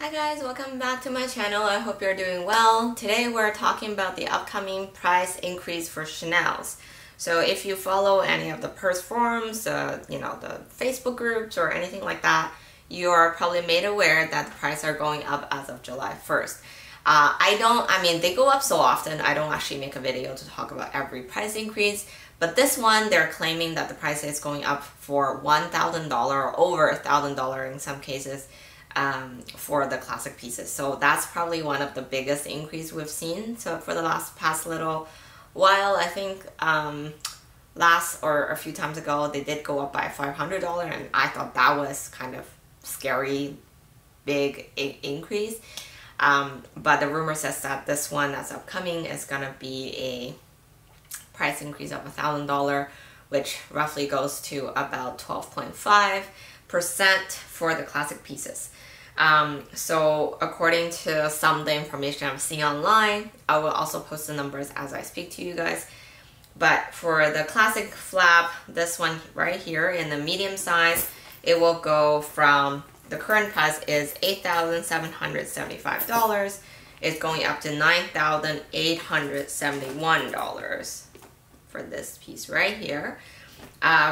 Hi guys, welcome back to my channel. I hope you're doing well. Today we're talking about the upcoming price increase for Chanel's. So if you follow any of the purse forums, the Facebook groups or anything like that, you are probably made aware that the prices are going up as of July 1st. They go up so often, I don't actually make a video to talk about every price increase. But this one, they're claiming that the price is going up for $1,000 or over $1,000 in some cases. For the classic pieces. So that's probably one of the biggest increase we've seen. So for the past little while, I think a few times ago, they did go up by $500, and I thought that was kind of scary, big increase. But the rumor says that this one that's upcoming is gonna be a price increase of $1,000, which roughly goes to about 12.5% for the classic pieces. So according to some of the information I'm seeing online, I will also post the numbers as I speak to you guys. But for the classic flap, this one right here in the medium size, it will go from, the current price is $8,775. It's going up to $9,871 for this piece right here.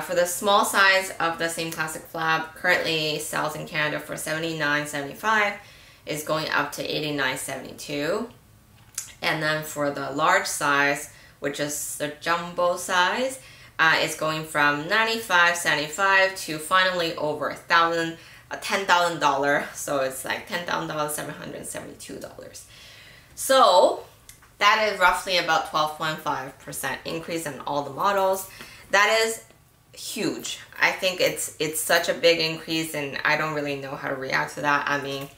For the small size of the same classic flap, currently sells in Canada for $79.75, is going up to $89.72. And then for the large size, which is the jumbo size, it's going from $95.75 to finally over $10,000. So it's like $10,772. So that is roughly about 12.5% increase in all the models. That is huge. I think it's such a big increase, and I don't really know how to react to that. I mean,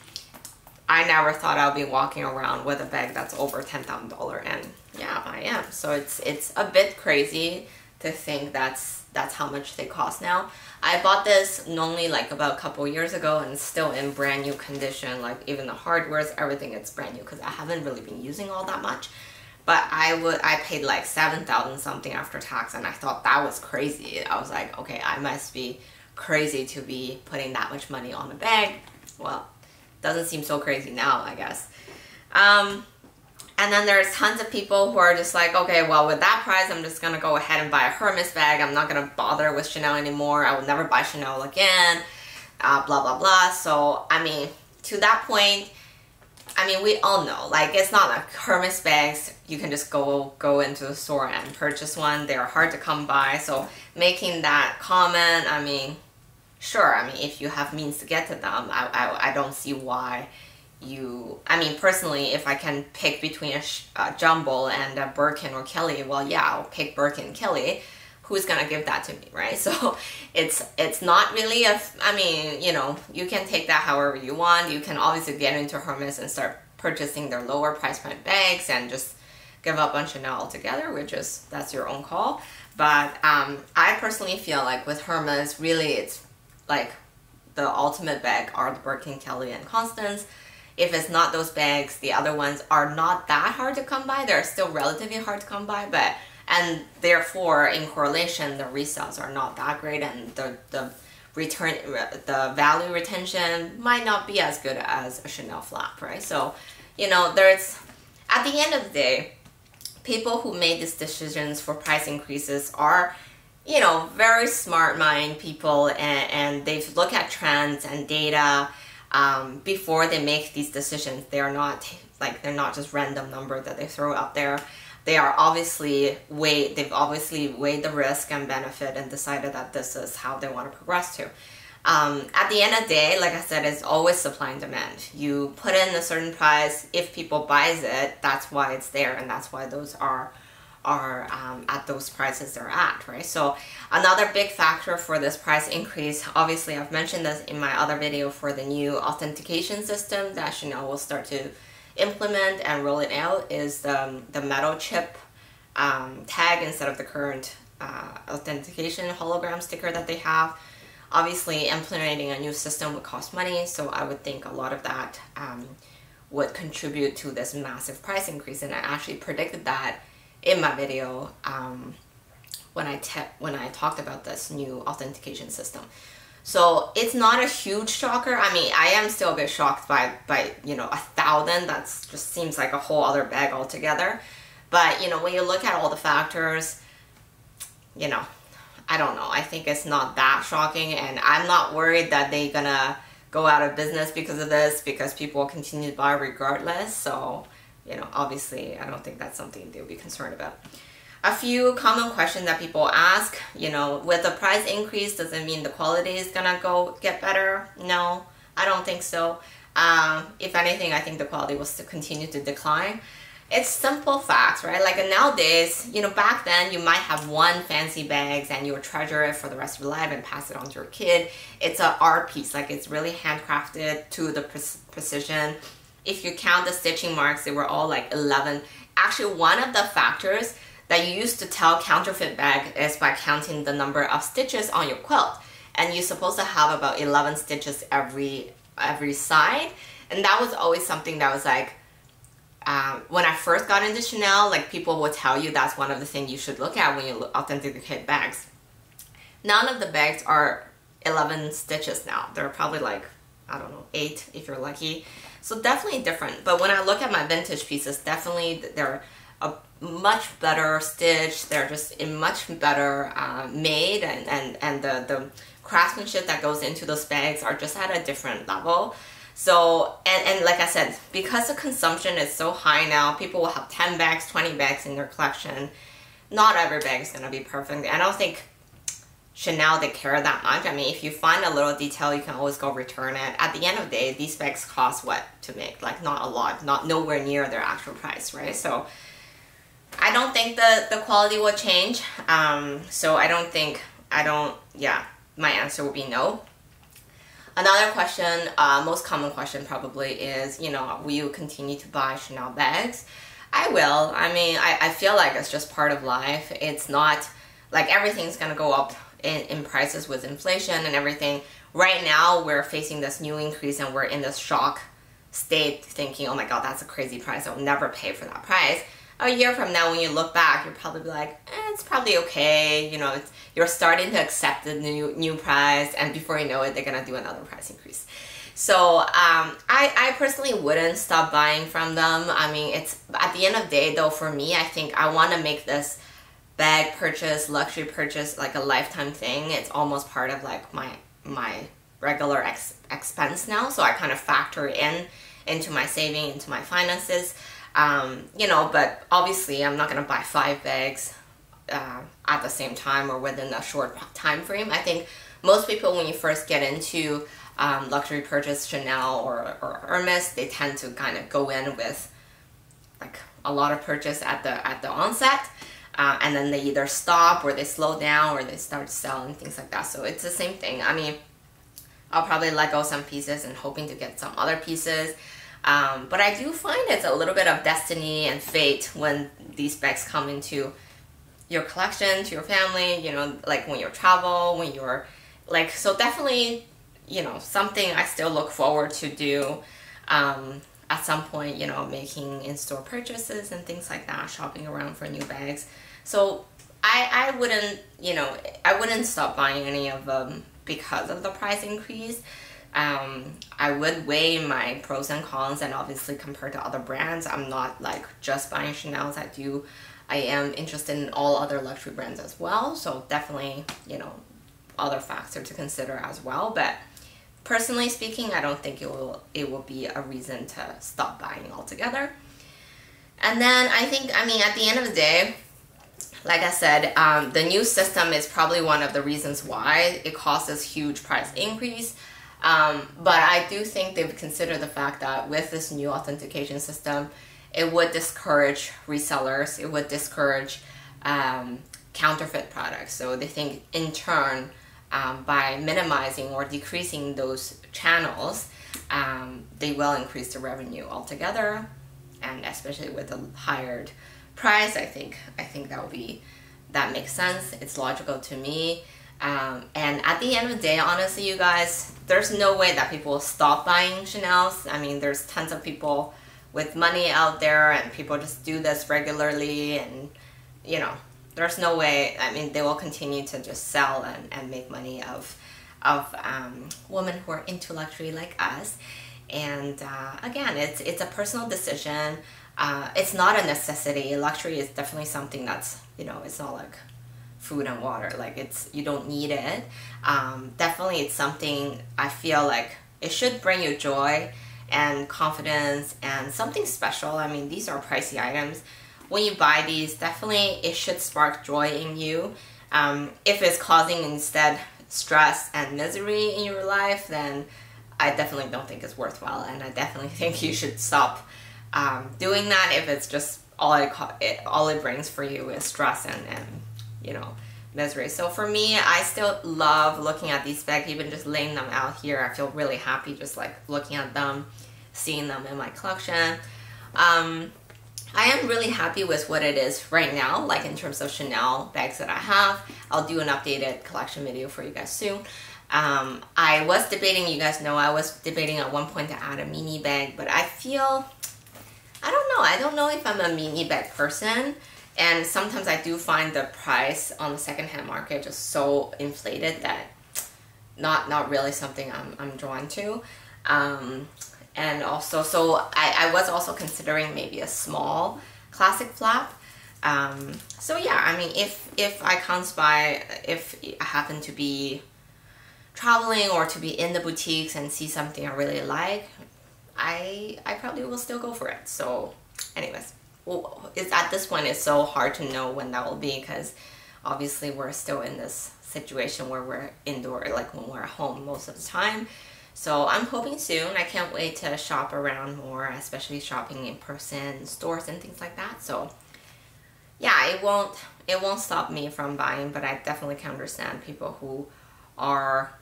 I never thought I'd be walking around with a bag that's over $10,000, and yeah, I am. So it's a bit crazy to think that's how much they cost now. I bought this only like about a couple years ago, and it's still in brand new condition. Like even the hardware, everything, it's brand new because I haven't really been using all that much. But I paid like $7,000 something after tax, and I thought that was crazy. I was like, okay, I must be crazy to be putting that much money on a bag. Well, doesn't seem so crazy now, I guess. And then there's tons of people who are just like, okay, well, with that price, I'm just gonna go ahead and buy a Hermes bag. I'm not gonna bother with Chanel anymore. I will never buy Chanel again. Blah, blah, blah. So, I mean, to that point, I mean, we all know, like, it's not like Hermes bags, you can just go into the store and purchase one. They're hard to come by. So making that comment, I mean, sure, I mean, if you have means to get to them, I don't see why you, I mean, personally, if I can pick between a Jumbo and a Birkin or Kelly, well, yeah, I'll pick Birkin and Kelly. Who's gonna give that to me, right? So it's not really I mean, you know, you can take that however you want. You can obviously get into Hermes and start purchasing their lower price point bags and just give up on Chanel altogether, that's your own call. But I personally feel like with Hermes, really it's like the ultimate bag are the Birkin, Kelly, and Constance. If it's not those bags, the other ones are not that hard to come by. They're still relatively hard to come by, and therefore, in correlation, the resales are not that great, and the value retention might not be as good as a Chanel flap, right? So, you know, at the end of the day, people who made these decisions for price increases are, you know, very smart mind people, and they look at trends and data before they make these decisions. They're not just random number that they throw out there. They've obviously weighed the risk and benefit and decided that this is how they want to progress to. At the end of the day, like I said, it's always supply and demand. You put in a certain price, if people buys it, that's why it's there, and that's why those are at those prices they're at, right? So another big factor for this price increase, obviously I've mentioned this in my other video for the new authentication system that Chanel will start to implement and roll it out, is the metal chip tag instead of the current authentication hologram sticker that they have. Obviously, implementing a new system would cost money, so I would think a lot of that would contribute to this massive price increase, and I actually predicted that in my video when I talked about this new authentication system. So it's not a huge shocker. I mean, I am still a bit shocked by 1,000. That's just seems like a whole other bag altogether. But when you look at all the factors, I don't know. I think it's not that shocking, and I'm not worried that they're gonna go out of business because of this, because people will continue to buy regardless. So, obviously, I don't think that's something they'll be concerned about. A few common questions that people ask, with the price increase, does it mean the quality is gonna get better? No, I don't think so. If anything, I think the quality will still continue to decline. It's simple facts, right? Like nowadays, back then you might have one fancy bags and you would treasure it for the rest of your life and pass it on to your kid. It's an art piece, like it's really handcrafted to the precision. If you count the stitching marks, they were all like 11. Actually, one of the factors that you used to tell counterfeit bag is by counting the number of stitches on your quilt. And you're supposed to have about 11 stitches every side. And that was always something that was like, when I first got into Chanel, like people will tell you that's one of the things you should look at when you authenticate bags. None of the bags are 11 stitches now. They're probably like, I don't know, 8 if you're lucky. So definitely different. But when I look at my vintage pieces, definitely they're a much better stitch. They're just a much better made, and the craftsmanship that goes into those bags are just at a different level. So, and like I said, because the consumption is so high now, people will have 10 bags, 20 bags in their collection. Not every bag is going to be perfect. I don't think Chanel, they care that much. I mean, if you find a little detail, you can always go return it. At the end of the day, these bags cost what to make? Like not a lot, not nowhere near their actual price, right? So I don't think the quality will change. My answer would be no. Another question, most common question probably is, will you continue to buy Chanel bags? I will. I mean, I feel like it's just part of life. It's not like everything's gonna go up in prices with inflation and everything. Right now, we're facing this new increase and we're in this shock state thinking, oh my God, that's a crazy price. I'll never pay for that price. A year from now, when you look back, you'll probably be like, it's probably okay. You're starting to accept the new price, and before you know it, they're gonna do another price increase. So I personally wouldn't stop buying from them. I mean, it's at the end of the day, though, for me, I think I want to make this bag purchase, luxury purchase, like a lifetime thing. It's almost part of like my regular expense now. So I kind of factor into my saving, into my finances. But obviously I'm not going to buy 5 bags at the same time or within a short time frame. I think most people, when you first get into luxury purchase, Chanel or Hermes, they tend to kind of go in with like a lot of purchase at the onset, and then they either stop or they slow down or they start selling things like that. So it's the same thing. I mean, I'll probably let go some pieces and hoping to get some other pieces. But I do find it's a little bit of destiny and fate when these bags come into your collection, to your family, like when you travel, when you're like, so definitely, something I still look forward to do at some point, making in-store purchases and things like that, shopping around for new bags. So I wouldn't stop buying any of them because of the price increase. I would weigh my pros and cons, and obviously compared to other brands, I'm not like just buying Chanel's. I am interested in all other luxury brands as well. So definitely, other factors to consider as well. But personally speaking, I don't think it will be a reason to stop buying altogether. And then I mean, at the end of the day, like I said, the new system is probably one of the reasons why it caused this huge price increase. But I do think they've considered the fact that with this new authentication system, it would discourage resellers, it would discourage counterfeit products. So they think in turn, by minimizing or decreasing those channels, they will increase the revenue altogether. And especially with the higher price, I think that makes sense. It's logical to me. And at the end of the day, honestly, you guys, there's no way that people will stop buying Chanel's. I mean, there's tons of people with money out there, and people just do this regularly, and there's no way. I mean, they will continue to just sell and make money of women who are into luxury like us. And again, it's a personal decision. It's not a necessity. Luxury is definitely something that's, you know, it's not like food and water. Like you don't need it. Definitely it's something I feel like it should bring you joy and confidence and something special. I mean, these are pricey items. When you buy these, definitely it should spark joy in you. If it's causing instead stress and misery in your life, then I definitely don't think it's worthwhile, and I definitely think you should stop doing that if it's just all it brings for you is stress and you know, misery. So for me, I still love looking at these bags, even just laying them out here. I feel really happy just like looking at them, seeing them in my collection. I am really happy with what it is right now, like in terms of Chanel bags that I have. I'll do an updated collection video for you guys soon. I was debating, you guys know, I was debating at one point to add a mini bag, but I feel, I don't know if I'm a mini bag person. And sometimes I do find the price on the secondhand market just so inflated that not really something I'm drawn to. And also, so I was also considering maybe a small classic flap. So yeah, I mean, if I comes by, if I happen to be traveling or to be in the boutiques and see something I really like, I probably will still go for it. So anyways, well, at this point it's so hard to know when that will be, because obviously we're still in this situation where we're indoor, like when we're at home most of the time. So I'm hoping soon. I can't wait to shop around more, especially shopping in person, stores and things like that. So yeah, it won't stop me from buying, but I definitely can understand people who are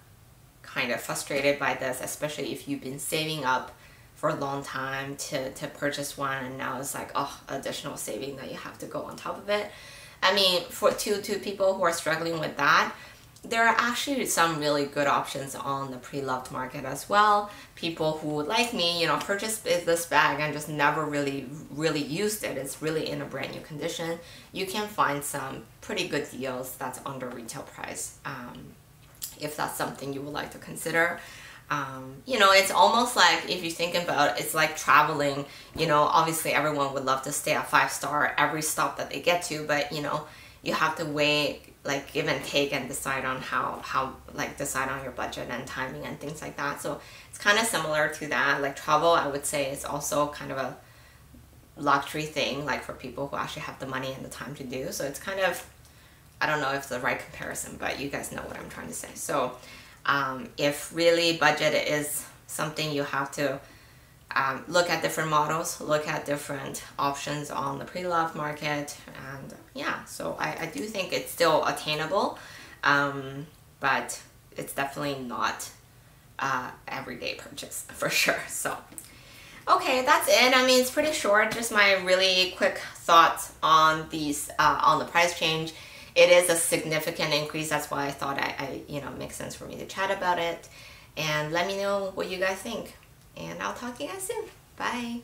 kind of frustrated by this, especially if you've been saving up for a long time to purchase one, and now it's like, oh, additional saving that you have to go on top of it. I mean, for to people who are struggling with that, there are actually some really good options on the pre-loved market as well. People who, like me, you know, purchased this bag and just never really used it. It's really in a brand new condition. You can find some pretty good deals that's under retail price, if that's something you would like to consider. You know, it's almost like, if you think about it, it's like traveling. You know, obviously everyone would love to stay at 5-star every stop that they get to, but you know, you have to weigh, like, give and take and decide on how like decide on your budget and timing and things like that. So it's kind of similar to that. Like travel, I would say, is also kind of a luxury thing, like for people who actually have the money and the time to do. So it's kind of, I don't know if it's the right comparison, but you guys know what I'm trying to say. So if really budget is something, you have to look at different models, look at different options on the pre-loved market, and yeah, so I do think it's still attainable, but it's definitely not everyday purchase for sure. So okay, that's it. I mean, it's pretty short, just my really quick thoughts on these on the price change. It is a significant increase. That's why I thought I you know, makes sense for me to chat about it. And let me know what you guys think. And I'll talk to you guys soon. Bye.